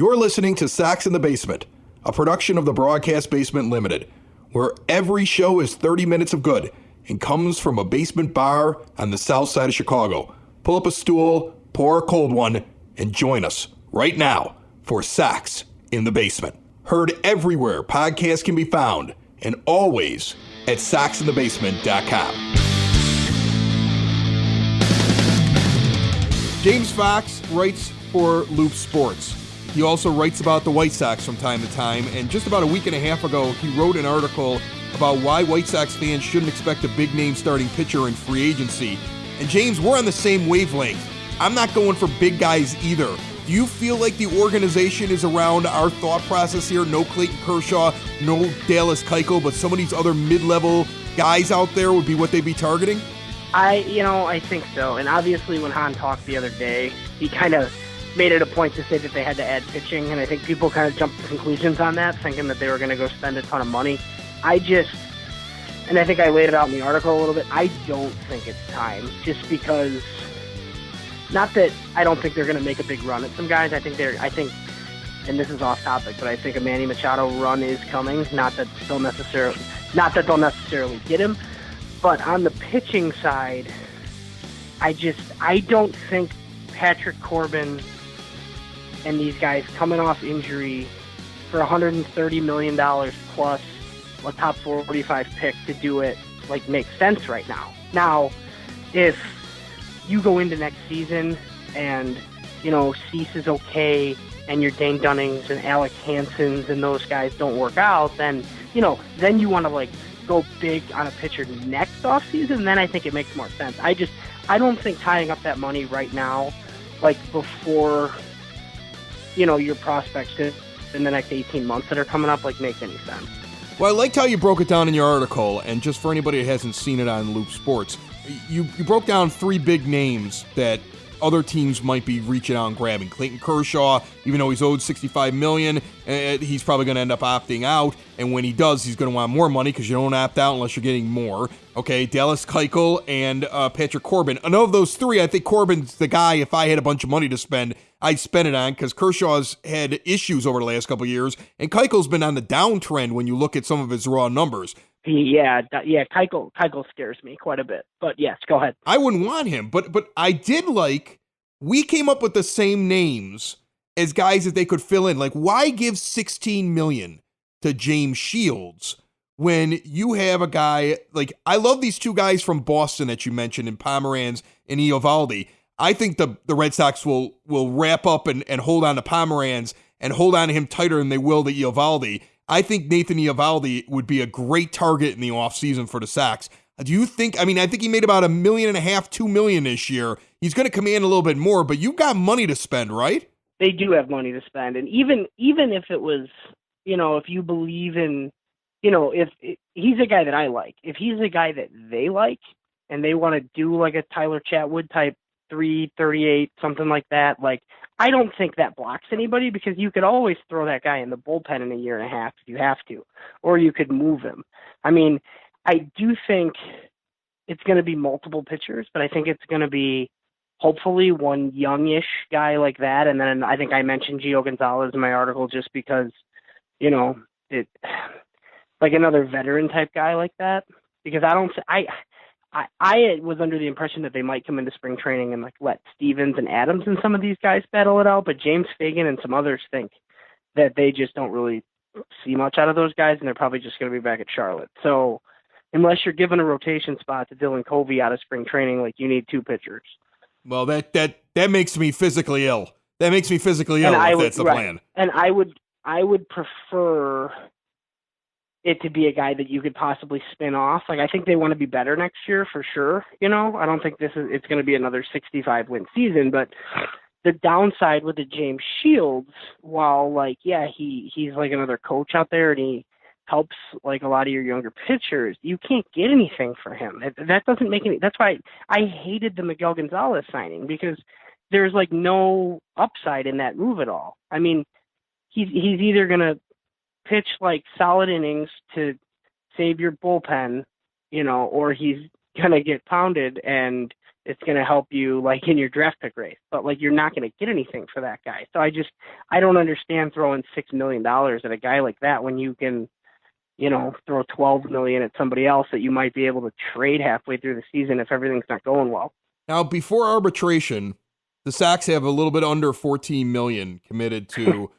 You're listening to Sacks in the Basement, a production of the Broadcast Basement Limited, where every show is 30 minutes of good and comes from a basement bar on the south side of Chicago. Pull up a stool, pour a cold one, and join us right now for Sacks in the Basement. Heard everywhere podcasts can be found, and always at sacksinthebasement.com. James Fox writes for Loop Sports. He also writes about the White Sox from time to time, and just about a week and a half ago, he wrote an article about why White Sox fans shouldn't expect a big-name starting pitcher in free agency. And James, we're on the same wavelength. I'm not going for big guys either. Do you feel like the organization is around our thought process here? No Clayton Kershaw, no Dallas Keuchel, but some of these other mid-level guys out there would be what they'd be targeting? I think so. And obviously when Hahn talked the other day, he kind of made it a point to say that they had to add pitching, and I think people kind of jumped to conclusions on that, thinking that they were going to go spend a ton of money. And I think I laid it out in the article a little bit, I don't think it's time, just because, not that I don't think they're going to make a big run at some guys, I think, and this is off topic, but I think a Manny Machado run is coming, not that they'll necessarily get him, but on the pitching side, I don't think Patrick Corbin and these guys coming off injury for $130 million plus a top 45 pick to do it makes sense right now. Now, if you go into next season and Cease is okay and your Dane Dunnings and Alec Hansons and those guys don't work out, then you want to go big on a pitcher next offseason, then I think it makes more sense. I don't think tying up that money right now, before your prospects in the next 18 months that are coming up, makes any sense. Well, I liked how you broke it down in your article, and just for anybody that hasn't seen it on Loop Sports, you broke down three big names that other teams might be reaching out and grabbing. Clayton Kershaw, even though he's owed $65 million, he's probably going to end up opting out, and when he does, he's going to want more money because you don't opt out unless you're getting more. Okay, Dallas Keuchel and Patrick Corbin. And of those three, I think Corbin's the guy, if I had a bunch of money to spend, I'd spend it on, because Kershaw's had issues over the last couple of years, and Keuchel's been on the downtrend when you look at some of his raw numbers. Yeah, Keuchel scares me quite a bit. But yes, go ahead. I wouldn't want him, but I did we came up with the same names as guys that they could fill in. Why give $16 million to James Shields when you have a guy I love these two guys from Boston that you mentioned in Pomeranz and Eovaldi. I think the Red Sox will wrap up and hold on to Pomeranz and hold on to him tighter than they will to Eovaldi. I think Nathan Eovaldi would be a great target in the offseason for the Sox. Do you think, I think he made about $1.5 million, $2 million this year. He's going to command a little bit more, but you've got money to spend, right? They do have money to spend. And even if it was, if you believe in, if he's a guy that I like, if he's a guy that they like and they want to do a Tyler Chatwood type 338, something like that, I don't think that blocks anybody, because you could always throw that guy in the bullpen in a year and a half if you have to, or you could move him. I do think it's going to be multiple pitchers, but I think it's going to be hopefully one youngish guy like that. And then I think I mentioned Gio Gonzalez in my article just because, it another veteran type guy like that, because I was under the impression that they might come into spring training and let Stevens and Adams and some of these guys battle it out, but James Fagan and some others think that they just don't really see much out of those guys, and they're probably just going to be back at Charlotte. So unless you're given a rotation spot to Dylan Covey out of spring training, you need two pitchers. Well, that makes me physically ill. That makes me physically ill if that's the plan. And I would prefer it to be a guy that you could possibly spin off. I think they want to be better next year for sure. I don't think it's going to be another 65 win season, but the downside with the James Shields, while he's another coach out there and he helps a lot of your younger pitchers, you can't get anything for him. That doesn't make any. That's why I hated the Miguel Gonzalez signing, because there's no upside in that move at all. He's either going to pitch solid innings to save your bullpen, or he's going to get pounded and it's going to help you like in your draft pick race, but like you're not going to get anything for that guy. So I don't understand throwing $6 million at a guy like that when you can, throw $12 million at somebody else that you might be able to trade halfway through the season if everything's not going well. Now, before arbitration, the Sox have a little bit under $14 million committed to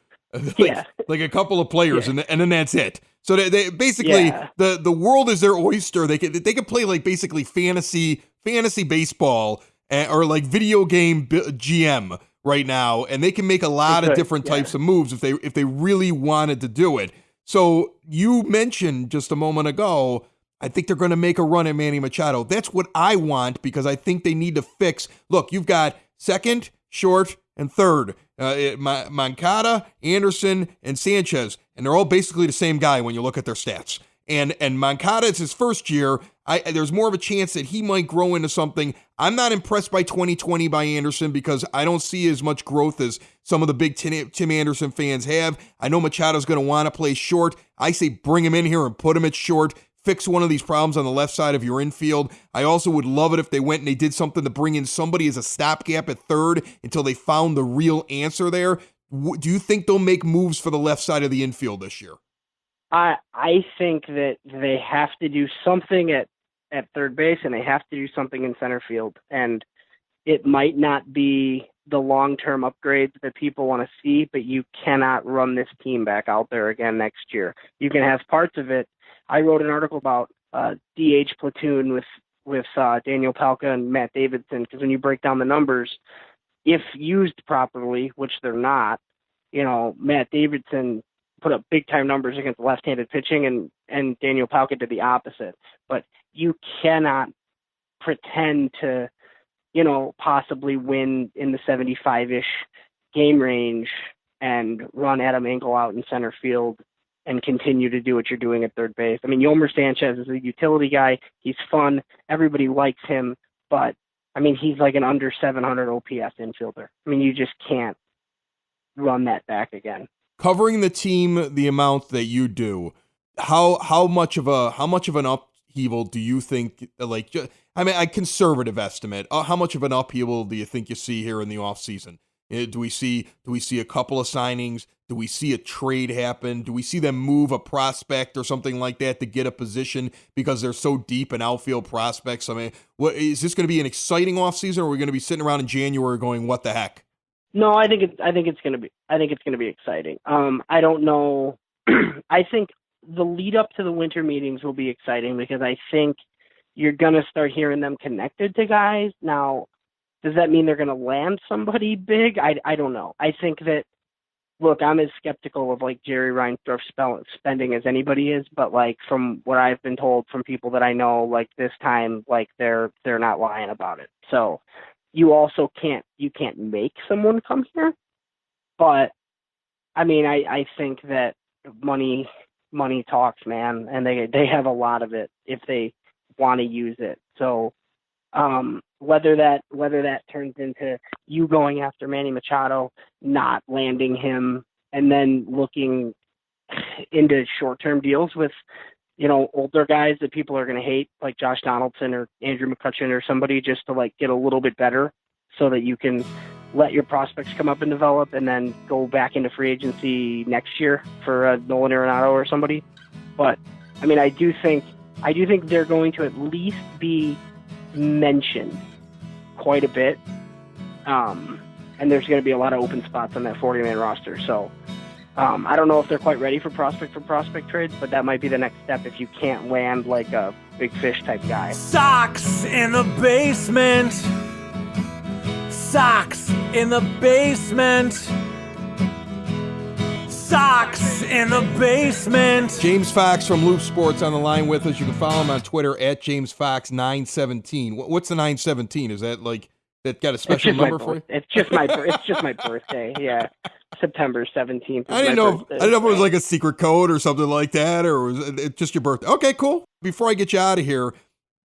like a couple of players, and then that's it. So they basically the world is their oyster. They could play like basically fantasy baseball or like video game GM right now, and they can make a lot of different types of moves if they really wanted to do it. So you mentioned just a moment ago, I think they're going to make a run at Manny Machado. That's what I want because I think they need to fix. Look, you've got second, short, and third. Moncada, Anderson, and Sanchez, and they're all basically the same guy when you look at their stats. And Moncada, it's his first year. There's more of a chance that he might grow into something. I'm not impressed by 2020 by Anderson because I don't see as much growth as some of the big Tim Anderson fans have. I know Machado's going to want to play short. I say bring him in here and put him at short. Fix one of these problems on the left side of your infield. I also would love it if they went and they did something to bring in somebody as a stopgap at third until they found the real answer there. Do you think they'll make moves for the left side of the infield this year? I think that they have to do something at third base and they have to do something in center field. And it might not be the long-term upgrades that people want to see, but you cannot run this team back out there again next year. You can have parts of it. I wrote an article about DH platoon with Daniel Palka and Matt Davidson, because when you break down the numbers, if used properly, which they're not, Matt Davidson put up big-time numbers against left-handed pitching, and Daniel Palka did the opposite. But you cannot pretend to, possibly win in the 75-ish game range and run Adam Engel out in center field and continue to do what you're doing at third base. I mean, Yomer Sanchez is a utility guy. He's fun. Everybody likes him. But, he's like an under 700 OPS infielder. You just can't run that back again. Covering the team the amount that you do, how much of an upheaval do you think, a conservative estimate, how much of an upheaval do you think you see here in the offseason? Do we see a couple of signings? Do we see a trade happen? Do we see them move a prospect or something like that to get a position because they're so deep in outfield prospects? What is this going to be an exciting offseason, or are we going to be sitting around in January going, what the heck? No, I think it's going to be exciting. I don't know. I think the lead up to the winter meetings will be exciting because I think you're going to start hearing them connected to guys. Now, does that mean they're going to land somebody big? I don't know. I think that, look, I'm as skeptical of like Jerry Reinsdorf spending as anybody is, but like from what I've been told from people that I know, like this time, like they're not lying about it. So you also can't make someone come here, but I think that money talks, man, and they have a lot of it if they want to use it. So whether that turns into you going after Manny Machado, not landing him, and then looking into short-term deals with, older guys that people are going to hate, like Josh Donaldson or Andrew McCutchen or somebody, just to like get a little bit better so that you can let your prospects come up and develop and then go back into free agency next year for a Nolan Arenado or somebody. But I do think they're going to at least be mentioned quite a bit. And there's going to be a lot of open spots on that 40-man roster. So I don't know if they're quite ready for prospect trades, but that might be the next step if you can't land like a big fish type guy. Sox in the basement. Sox in the basement. Sox in the basement. James Fox from Loop Sports on the line with us. You can follow him on Twitter at JamesFox917. What's the 917? Is that like that got a special number for you? It's just my birthday. Yeah, September 17th. I didn't know if it was like a secret code or something like that, or was it just your birthday? Okay, cool. Before I get you out of here,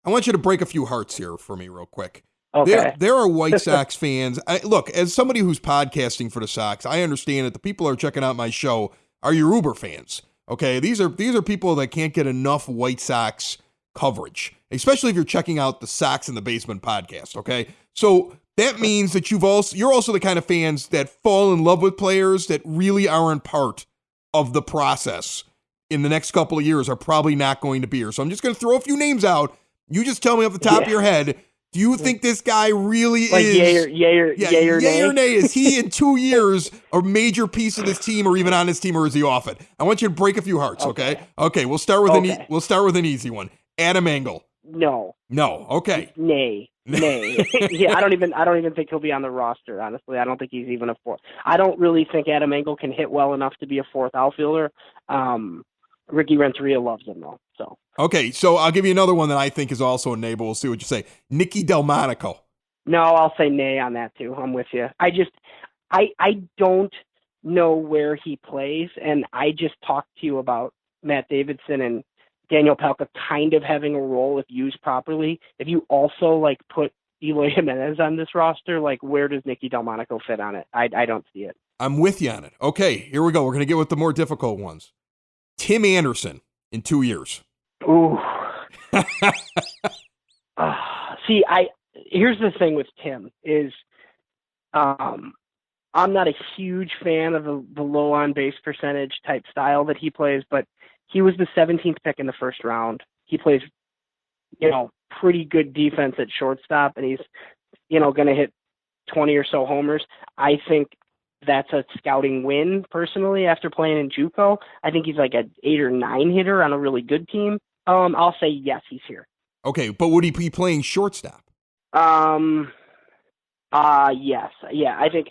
I want you to break a few hearts here for me real quick. Okay. There are White Sox fans. Look, as somebody who's podcasting for the Sox, I understand that the people who are checking out my show are your Uber fans. Okay, these are people that can't get enough White Sox coverage. especially if you're checking out the Sox in the Basement podcast, okay? So that means that you're also the kind of fans that fall in love with players that really aren't part of the process in the next couple of years, are probably not going to be here. So I'm just going to throw a few names out. You just tell me off the top of your head, do you think this guy really is yay or nay? Is he in 2 years a major piece of this team, or even on this team, or is he off it? I want you to break a few hearts, okay? Okay, we'll start with an easy one. Adam Engel. No. Okay. Nay. Yeah, I don't even think he'll be on the roster, honestly. I don't think he's even a fourth. I don't really think Adam Engel can hit well enough to be a fourth outfielder. Ricky Renteria loves him though. So. Okay, so I'll give you another one that I think is also a nay, but we'll see what you say. Nicky Delmonico. No, I'll say nay on that too. I'm with you. I don't know where he plays, and I just talked to you about Matt Davidson and Daniel Palka kind of having a role if used properly. If you also put Eloy Jimenez on this roster, where does Nicky Delmonico fit on it? I don't see it. I'm with you on it. Okay, here we go. We're going to get with the more difficult ones. Tim Anderson in 2 years. Ooh. See, here's the thing with Tim is I'm not a huge fan of the low on base percentage type style that he plays, but he was the 17th pick in the first round. He plays, pretty good defense at shortstop, and he's, going to hit 20 or so homers. I think that's a scouting win, personally, after playing in JUCO. I think he's like an 8 or 9 hitter on a really good team. I'll say yes, he's here. Okay, but would he be playing shortstop? Yes. Yeah, I think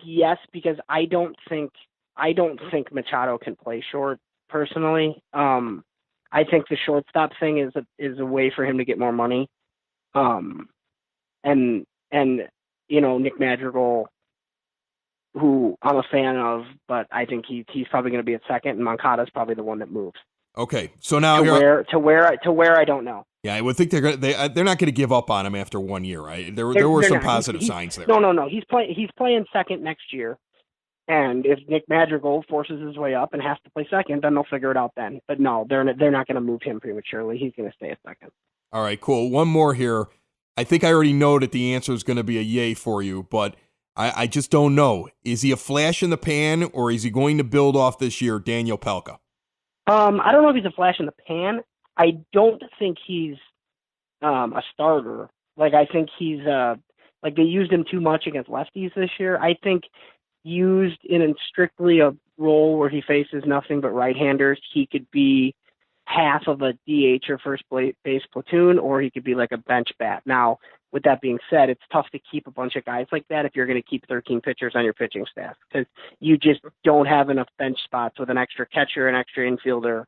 yes, because I don't think Machado can play short, personally. I think the shortstop thing is a way for him to get more money. And Nick Madrigal, who I'm a fan of, but I think he's probably going to be at second, and Moncada's probably the one that moves. Okay, so now to where I don't know. Yeah, I would think they're not going to give up on him after 1 year, right? There were some positive signs there. No. He's playing second next year, and if Nick Madrigal forces his way up and has to play second, then they'll figure it out then. But no, they're not going to move him prematurely. He's going to stay at second. All right, cool. One more here. I think I already know that the answer is going to be a yay for you, but I just don't know. Is he a flash in the pan, or is he going to build off this year, Daniel Palka? I don't know if he's a flash in the pan. I don't think he's a starter. I think he's they used him too much against lefties this year. I think used in strictly a role where he faces nothing but right-handers, he could be half of a DH or first base platoon, or he could be like a bench bat. Now, with that being said, it's tough to keep a bunch of guys like that if you're going to keep 13 pitchers on your pitching staff, because you just don't have enough bench spots with an extra catcher, an extra infielder,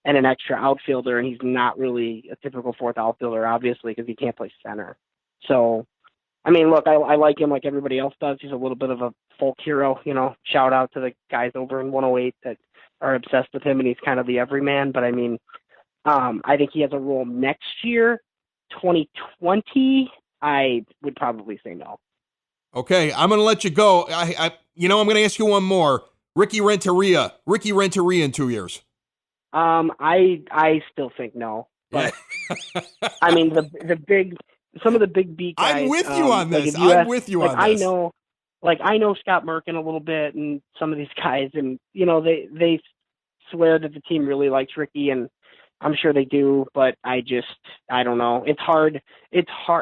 and an extra outfielder, and he's not really a typical fourth outfielder, obviously, because he can't play center. So, I mean, look, I like him like everybody else does. He's a little bit of a folk hero, shout out to the guys over in 108 that are obsessed with him, and he's kind of the everyman. But I mean, I think he has a role next year. 2020, I would probably say no. Okay, I'm going to let you go. I'm going to ask you one more. Ricky Renteria in 2 years. I still think no. But I mean, some of the big beat guys. I'm with you on this. I'm with you on this. I know Scott Merkin a little bit, and some of these guys, and they swear that the team really likes Ricky, and I'm sure they do, but I don't know. It's hard.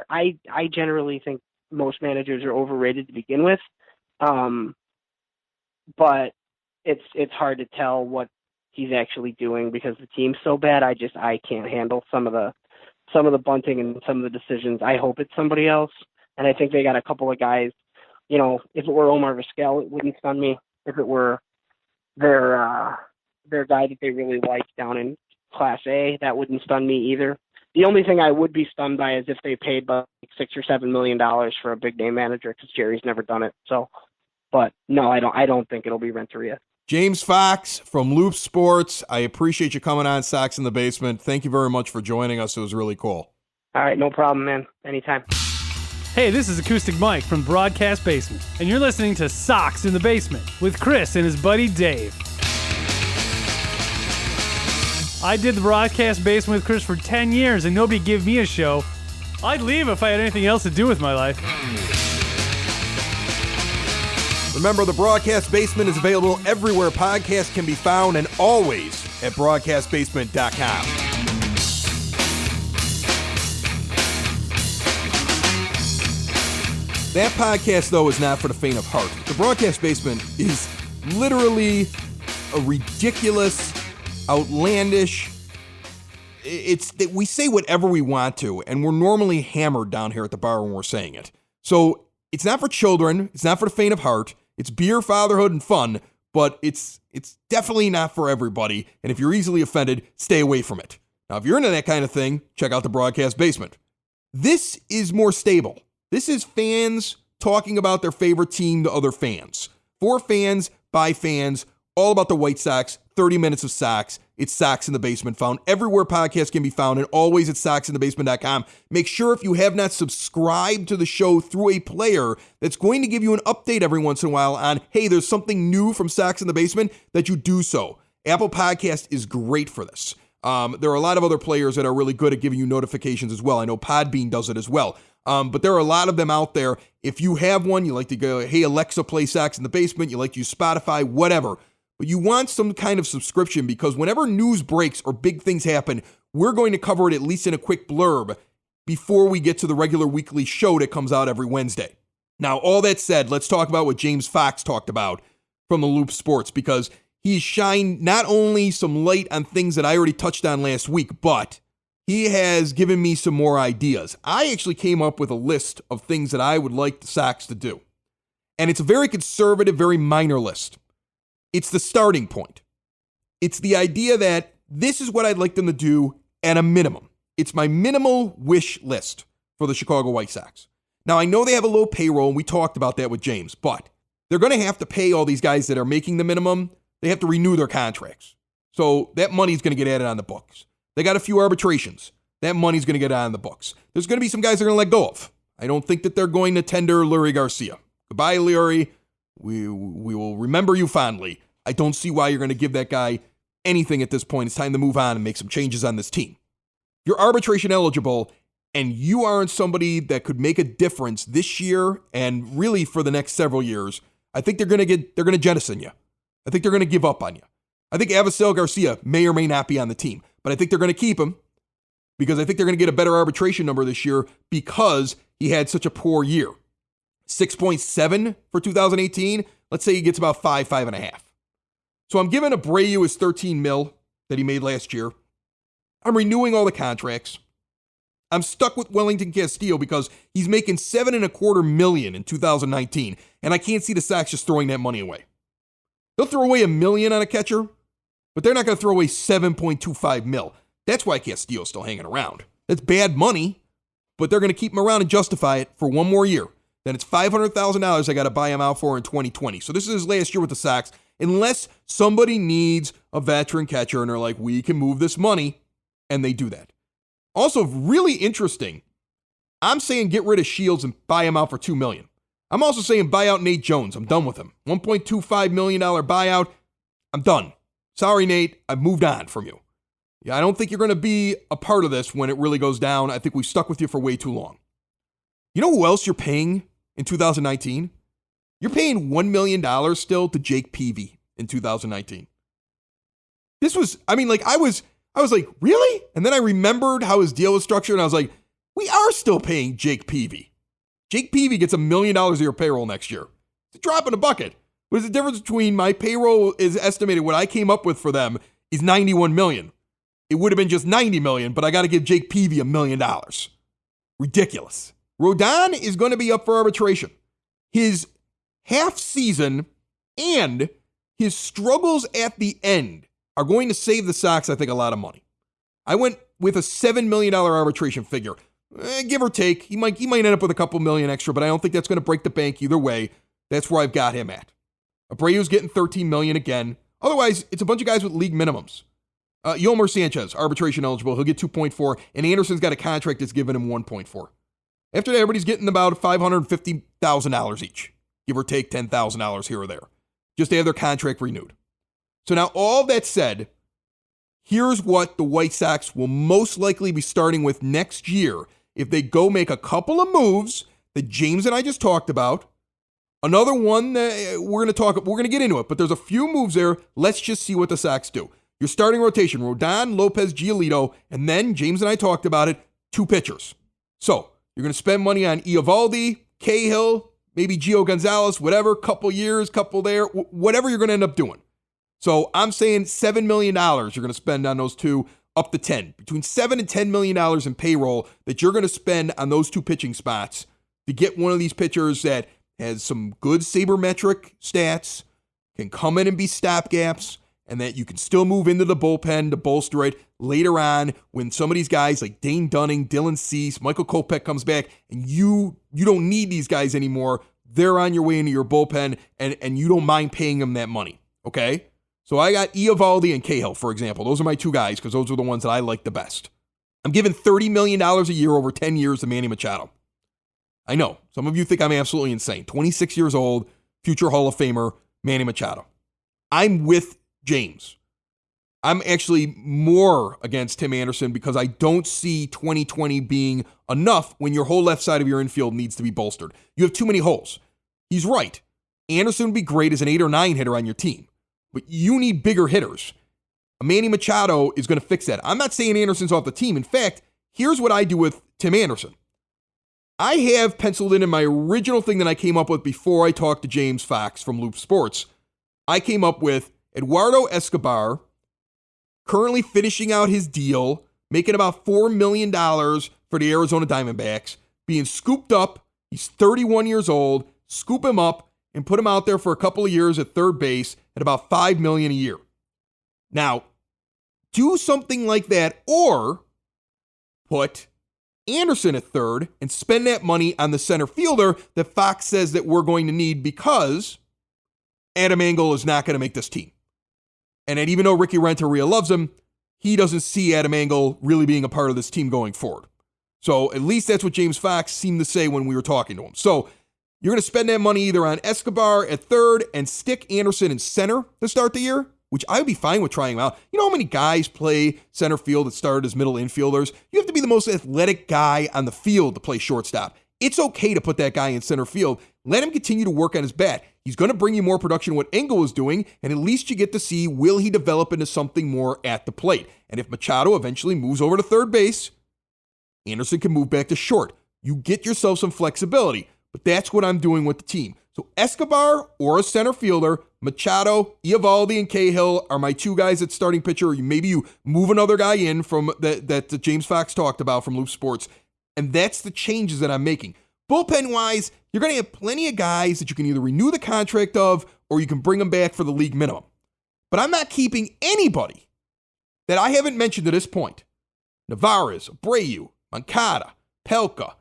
I generally think most managers are overrated to begin with. But it's hard to tell what he's actually doing because the team's so bad. I can't handle some of the bunting and some of the decisions. I hope it's somebody else. And I think they got a couple of guys, if it were Omar Vizquel, it wouldn't stun me. If it were their guy that they really like down in Class A, that wouldn't stun me either. The only thing I would be stunned by is if they paid $6 or $7 million for a big name manager, because Jerry's never done it. So, but no, I don't think it'll be Renteria. James Fox from Loop Sports. I appreciate you coming on Sox in the Basement. Thank you very much for joining us. It was really cool. All right, no problem, man. Anytime. Hey, this is Acoustic Mike from Broadcast Basement, and you're listening to Sox in the Basement with Chris and his buddy Dave. I did the Broadcast Basement with Chris for 10 years and nobody gave me a show. I'd leave if I had anything else to do with my life. Remember, the Broadcast Basement is available everywhere podcasts can be found and always at broadcastbasement.com. That podcast, though, is not for the faint of heart. The Broadcast Basement is literally a ridiculous, outlandish... It's that we say whatever we want to, and we're normally hammered down here at the bar when we're saying it. So it's not for children. It's not for the faint of heart. It's beer, fatherhood, and fun, but it's definitely not for everybody. And if you're easily offended, stay away from it. Now, if you're into that kind of thing, check out the Broadcast Basement. This is more stable. This is fans talking about their favorite team to other fans. For fans, by fans, all about the White Sox, 30 minutes of Sox. It's Sox in the Basement, found everywhere podcasts can be found and always at soxinthebasement.com. Make sure if you have not subscribed to the show through a player that's going to give you an update every once in a while on, hey, there's something new from Sox in the Basement, that you do so. Apple Podcast is great for this. There are a lot of other players that are really good at giving you notifications as well. I know Podbean does it as well. But there are a lot of them out there. If you have one, you like to go, hey, Alexa, play Sox in the Basement. You like to use Spotify, whatever. But you want some kind of subscription because whenever news breaks or big things happen, we're going to cover it at least in a quick blurb before we get to the regular weekly show that comes out every Wednesday. Now, all that said, let's talk about what James Fox talked about from the Loop Sports, because he's shined not only some light on things that I already touched on last week, but he has given me some more ideas. I actually came up with a list of things that I would like the Sox to do. And it's a very conservative, very minor list. It's the starting point. It's the idea that this is what I'd like them to do at a minimum. It's my minimal wish list for the Chicago White Sox. Now, I know they have a low payroll, and we talked about that with James, but they're going to have to pay all these guys that are making the minimum. They have to renew their contracts. So that money's going to get added on the books. They got a few arbitrations. That money's going to get on the books. There's going to be some guys they're going to let go of. I don't think that they're going to tender Leury Garcia. Goodbye, Leury. We will remember you fondly. I don't see why you're going to give that guy anything at this point. It's time to move on and make some changes on this team. You're arbitration eligible, and you aren't somebody that could make a difference this year and really for the next several years. I think they're going to jettison you. I think they're going to give up on you. I think Avisail Garcia may or may not be on the team, but I think they're going to keep him because I think they're going to get a better arbitration number this year because he had such a poor year. 6.7 for 2018. Let's say he gets about 5.5. So I'm giving Abreu his $13 million that he made last year. I'm renewing all the contracts. I'm stuck with Wellington Castillo because he's making $7.25 million in 2019, and I can't see the Sox just throwing that money away. They'll throw away $1 million on a catcher, but they're not going to throw away $7.25 million. That's why Castillo's still hanging around. That's bad money, but they're going to keep him around and justify it for one more year. Then it's $500,000 I got to buy him out for in 2020. So this is his last year with the Sox. Unless somebody needs a veteran catcher and they're like, we can move this money, and they do that. Also, really interesting, I'm saying get rid of Shields and buy him out for $2 million. I'm also saying buy out Nate Jones. I'm done with him. $1.25 million buyout. I'm done. Sorry, Nate. I've moved on from you. Yeah, I don't think you're going to be a part of this when it really goes down. I think we've stuck with you for way too long. You know who else you're paying in 2019? You're paying $1 million still to Jake Peavy in 2019. This was, I was like, really? And then I remembered how his deal was structured, and I was like, we are still paying Jake Peavy. Jake Peavy gets $1 million a year payroll next year. It's a drop in a bucket. What is the difference between my payroll is estimated, what I came up with for them is $91 million. It would have been just $90 million, but I got to give Jake Peavy $1 million. Ridiculous. Rodon is going to be up for arbitration. His half season and his struggles at the end are going to save the Sox, I think, a lot of money. I went with a $7 million arbitration figure. Give or take. He might end up with a couple million extra, but I don't think that's going to break the bank either way. That's where I've got him at. Abreu's getting $13 million again. Otherwise, it's a bunch of guys with league minimums. Yolmer Sanchez, arbitration eligible. He'll get 2.4, and Anderson's got a contract that's giving him 1.4. After that, everybody's getting about $550,000 each, give or take $10,000 here or there, just to have their contract renewed. So now, all that said, Here's what the White Sox will most likely be starting with next year if they go make a couple of moves that James and I just talked about. Another one that we're going to get into it, but there's a few moves there. Let's just see what the Sox do. Your starting rotation, Rodon, Lopez, Giolito, and then, James and I talked about it, 2 pitchers. So, you're going to spend money on Eovaldi, Cahill, maybe Gio Gonzalez, whatever, couple years, couple there, whatever you're going to end up doing. So, I'm saying $7 million you're going to spend on those 2, up to 10. Between $7 and $10 million in payroll that you're going to spend on those 2 pitching spots to get one of these pitchers that has some good sabermetric stats, can come in and be stopgaps, and that you can still move into the bullpen to bolster it later on when some of these guys like Dane Dunning, Dylan Cease, Michael Kopech comes back, and you don't need these guys anymore. They're on your way into your bullpen, and you don't mind paying them that money, okay? So I got Eovaldi and Cahill, for example. Those are my 2 guys because those are the ones that I like the best. I'm giving $30 million a year over 10 years to Manny Machado. I know, some of you think I'm absolutely insane. 26 years old, future Hall of Famer, Manny Machado. I'm with James. I'm actually more against Tim Anderson because I don't see 2020 being enough when your whole left side of your infield needs to be bolstered. You have too many holes. He's right. Anderson would be great as an 8 or 9 hitter on your team, but you need bigger hitters. Manny Machado is going to fix that. I'm not saying Anderson's off the team. In fact, here's what I do with Tim Anderson. I have penciled in my original thing that I came up with before I talked to James Fox from Loop Sports. I came up with Eduardo Escobar, currently finishing out his deal, making about $4 million for the Arizona Diamondbacks, being scooped up. He's 31 years old. Scoop him up and put him out there for a couple of years at third base at about $5 million a year. Now, do something like that or put Anderson at third and spend that money on the center fielder that Fox says that we're going to need because Adam Engel is not going to make this team. And even though Ricky Renteria loves him, he doesn't see Adam Engel really being a part of this team going forward. So at least that's what James Fox seemed to say when we were talking to him. So you're going to spend that money either on Escobar at third and stick Anderson in center to start the year, which I would be fine with trying out. You know how many guys play center field that started as middle infielders? You have to be the most athletic guy on the field to play shortstop. It's okay to put that guy in center field. Let him continue to work on his bat. He's going to bring you more production than what Engel was doing, and at least you get to see, will he develop into something more at the plate? And if Machado eventually moves over to third base, Anderson can move back to short. You get yourself some flexibility, but that's what I'm doing with the team. So Escobar or a center fielder, Machado, Eovaldi, and Cahill are my 2 guys at starting pitcher. Or maybe you move another guy in from that James Fox talked about from Loop Sports, and that's the changes that I'm making. Bullpen-wise, you're going to have plenty of guys that you can either renew the contract of or you can bring them back for the league minimum. But I'm not keeping anybody that I haven't mentioned to this point. Navarez, Abreu, Moncada, Pelka,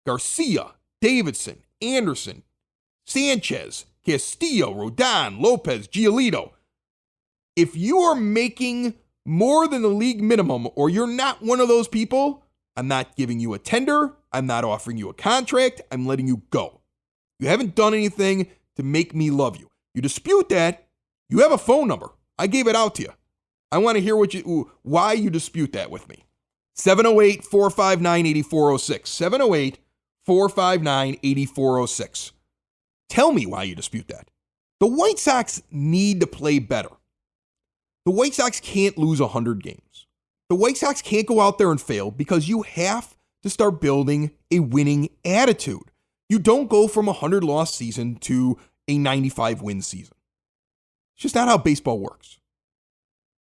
Garcia, Davidson, Anderson, Sanchez, Castillo, Rodon, Lopez, Giolito. If you are making more than the league minimum or you're not one of those people, I'm not giving you a tender. I'm not offering you a contract. I'm letting you go. You haven't done anything to make me love you. You dispute that, you have a phone number. I gave it out to you. I want to hear why you dispute that with me. 708-459-8406. 708-459-8406. Tell me why you dispute that. The White Sox need to play better. The White Sox can't lose 100 games. The White Sox can't go out there and fail because you have to start building a winning attitude. You don't go from a 100-loss season to a 95-win season. It's just not how baseball works.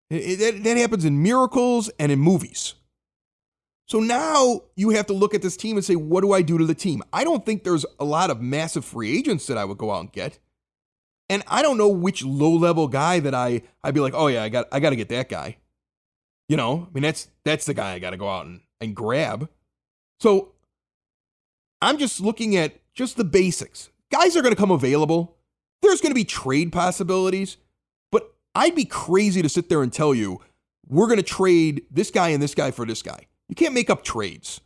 That happens in miracles and in movies. So now you have to look at this team and say, what do I do to the team? I don't think there's a lot of massive free agents that I would go out and get. And I don't know which low-level guy that I'd be like, oh yeah, I got to get that guy. You know, I mean, that's the guy I got to go out and grab. So I'm just looking at just the basics. Guys are going to come available. There's going to be trade possibilities. But I'd be crazy to sit there and tell you, we're going to trade this guy and this guy for this guy. You can't make up trades.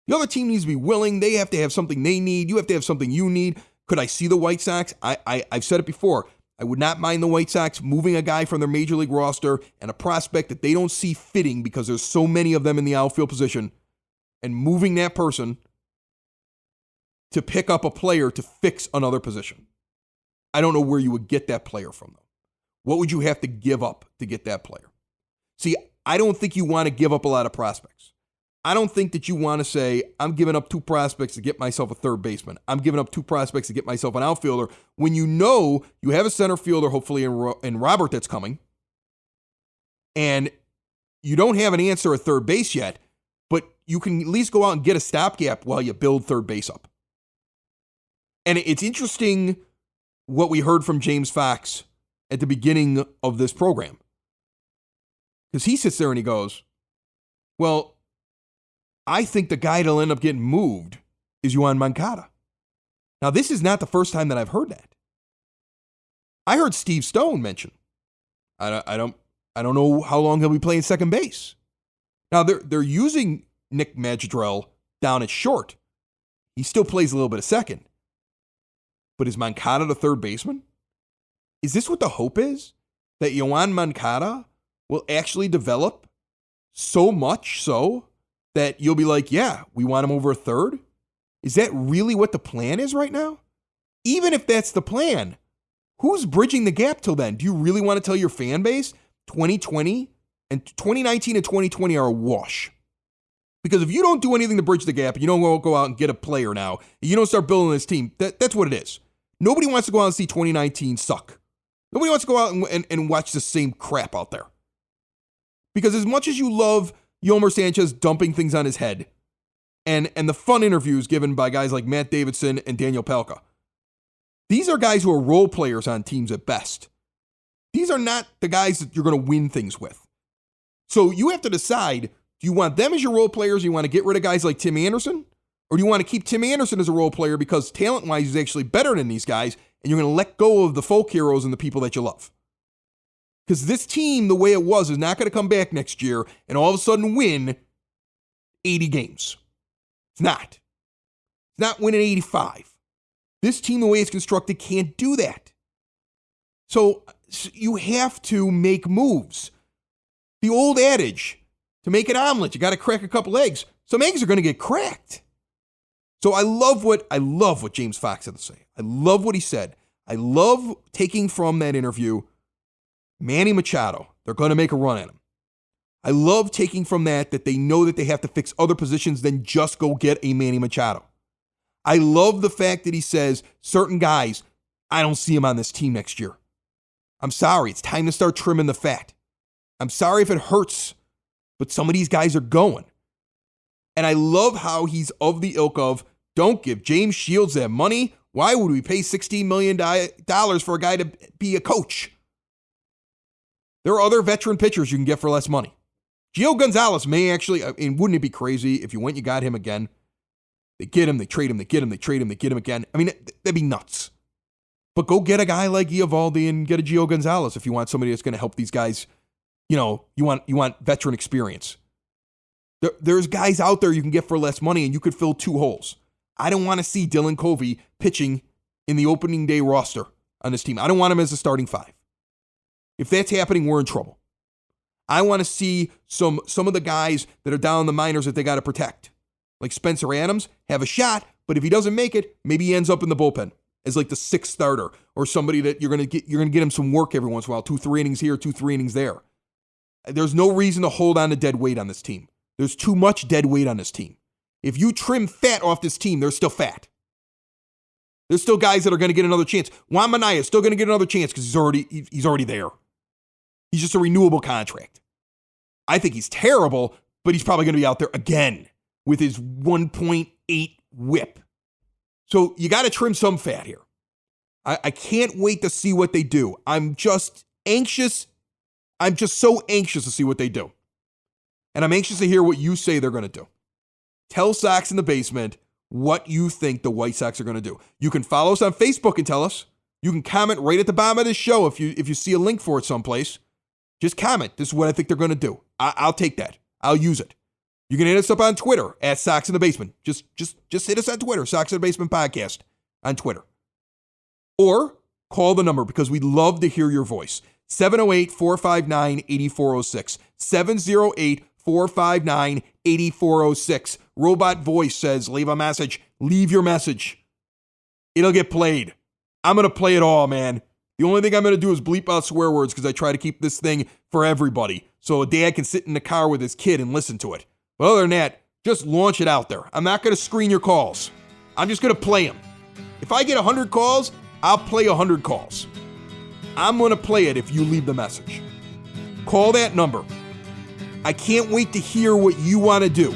The other team needs to be willing. They have to have something they need. You have to have something you need. Could I see the White Sox? I've said it before. I would not mind the White Sox moving a guy from their major league roster and a prospect that they don't see fitting because there's so many of them in the outfield position, and moving that person to pick up a player to fix another position. I don't know where you would get that player from, though. What would you have to give up to get that player? See, I don't think you want to give up a lot of prospects. I don't think that you want to say, I'm giving up 2 prospects to get myself a third baseman. I'm giving up 2 prospects to get myself an outfielder, when you know you have a center fielder, hopefully in Robert, that's coming, and you don't have an answer at third base yet, but you can at least go out and get a stopgap while you build third base up. And it's interesting what we heard from James Fox at the beginning of this program. Because he sits there and he goes, well, I think the guy that'll end up getting moved is Yoan Moncada. Now, this is not the first time that I've heard that. I heard Steve Stone mention, I don't know how long he'll be playing second base. Now, they're using Nick Madrigal down at short. He still plays a little bit of second. But is Moncada the third baseman? Is this what the hope is? That Yoan Moncada will actually develop so much so that you'll be like, yeah, we want him over a third? Is that really what the plan is right now? Even if that's the plan, who's bridging the gap till then? Do you really want to tell your fan base 2020 and 2019 and 2020 are a wash? Because if you don't do anything to bridge the gap, and you don't go out and get a player now, and you don't start building this team, that's what it is. Nobody wants to go out and see 2019 suck. Nobody wants to go out and watch the same crap out there. Because as much as you love Yolmer Sanchez dumping things on his head, and the fun interviews given by guys like Matt Davidson and Daniel Palka, these are guys who are role players on teams at best. These are not the guys that you're going to win things with. So you have to decide, do you want them as your role players? You want to get rid of guys like Tim Anderson? Or do you want to keep Tim Anderson as a role player because talent-wise he's actually better than these guys, and you're going to let go of the folk heroes and the people that you love? Because this team, the way it was, is not going to come back next year and all of a sudden win 80 games. It's not. It's not winning 85. This team, the way it's constructed, can't do that. So you have to make moves. The old adage, to make an omelet, you got to crack a couple eggs. Some eggs are going to get cracked. So I love what James Fox had to say. I love what he said. I love taking from that interview Manny Machado. They're going to make a run at him. I love taking from that they know that they have to fix other positions than just go get a Manny Machado. I love the fact that he says certain guys, I don't see him on this team next year. I'm sorry. It's time to start trimming the fat. I'm sorry if it hurts, but some of these guys are going. And I love how he's of the ilk of, don't give James Shields that money. Why would we pay $16 million for a guy to be a coach? There are other veteran pitchers you can get for less money. Gio Gonzalez may actually, and wouldn't it be crazy if you went, you got him again? They get him, they trade him, they get him, they trade him, they get him again. I mean, that'd be nuts. But go get a guy like Eovaldi and get a Gio Gonzalez if you want somebody that's going to help these guys. You know, you want veteran experience. There's guys out there you can get for less money and you could fill 2 holes. I don't want to see Dylan Covey pitching in the opening day roster on this team. I don't want him as a starting 5. If that's happening, we're in trouble. I want to see some of the guys that are down in the minors that they got to protect. Like Spencer Adams, have a shot, but if he doesn't make it, maybe he ends up in the bullpen as like the 6th starter or somebody that you're gonna get him some work every once in a while. 2-3 innings here, 2-3 innings there. There's no reason to hold on to dead weight on this team. There's too much dead weight on this team. If you trim fat off this team, there's still fat. There's still guys that are going to get another chance. Juan Minaya is still going to get another chance because he's already there. He's just a renewable contract. I think he's terrible, but he's probably going to be out there again with his 1.8 whip. So you got to trim some fat here. I can't wait to see what they do. I'm just anxious. I'm just so anxious to see what they do. And I'm anxious to hear what you say they're going to do. Tell Sox in the Basement what you think the White Sox are going to do. You can follow us on Facebook and tell us. You can comment right at the bottom of this show if you see a link for it someplace. Just comment. This is what I think they're going to do. I'll take that. I'll use it. You can hit us up on Twitter at Sox in the Basement. Just hit us on Twitter, Sox in the Basement Podcast on Twitter. Or call the number because we'd love to hear your voice. 708-459-8406. 708-459-8406. Robot voice says, leave a message. Leave your message. It'll get played. I'm going to play it all, man. The only thing I'm going to do is bleep out swear words because I try to keep this thing for everybody so a dad can sit in the car with his kid and listen to it. But other than that, just launch it out there. I'm not going to screen your calls. I'm just going to play them. If I get 100 calls, I'll play 100 calls. I'm going to play it if you leave the message. Call that number. I can't wait to hear what you want to do.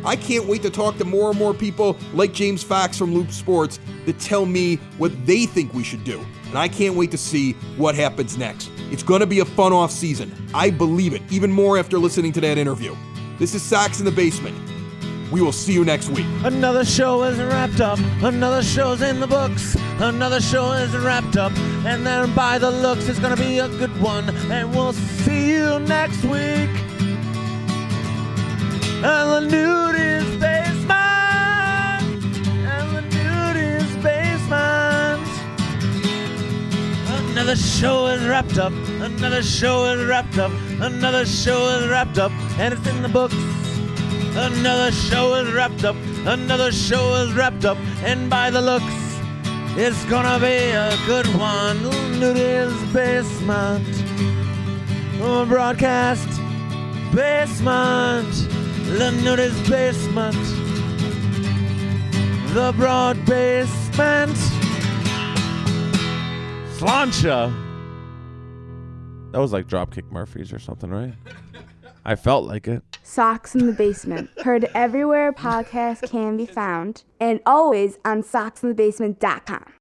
I can't wait to talk to more and more people like James Fox from Loop Sports that tell me what they think we should do. And I can't wait to see what happens next. It's going to be a fun off season. I believe it, even more after listening to that interview. This is Sox in the Basement. We will see you next week. Another show is wrapped up. Another show's in the books. Another show is wrapped up. And then by the looks, it's going to be a good one. And we'll see you next week. And the nude is basement. And the nude is basement. Another show is wrapped up. Another show is wrapped up. Another show is wrapped up. And it's in the books. Another show is wrapped up. Another show is wrapped up. And by the looks, it's gonna be a good one. Nudie's Basement. Broadcast Basement. The Nudie's Basement. The Broad Basement. Slancha. That was like Dropkick Murphys or something, right? I felt like it. Sox in the Basement. Heard everywhere podcasts can be found and always on soxinthebasement.com.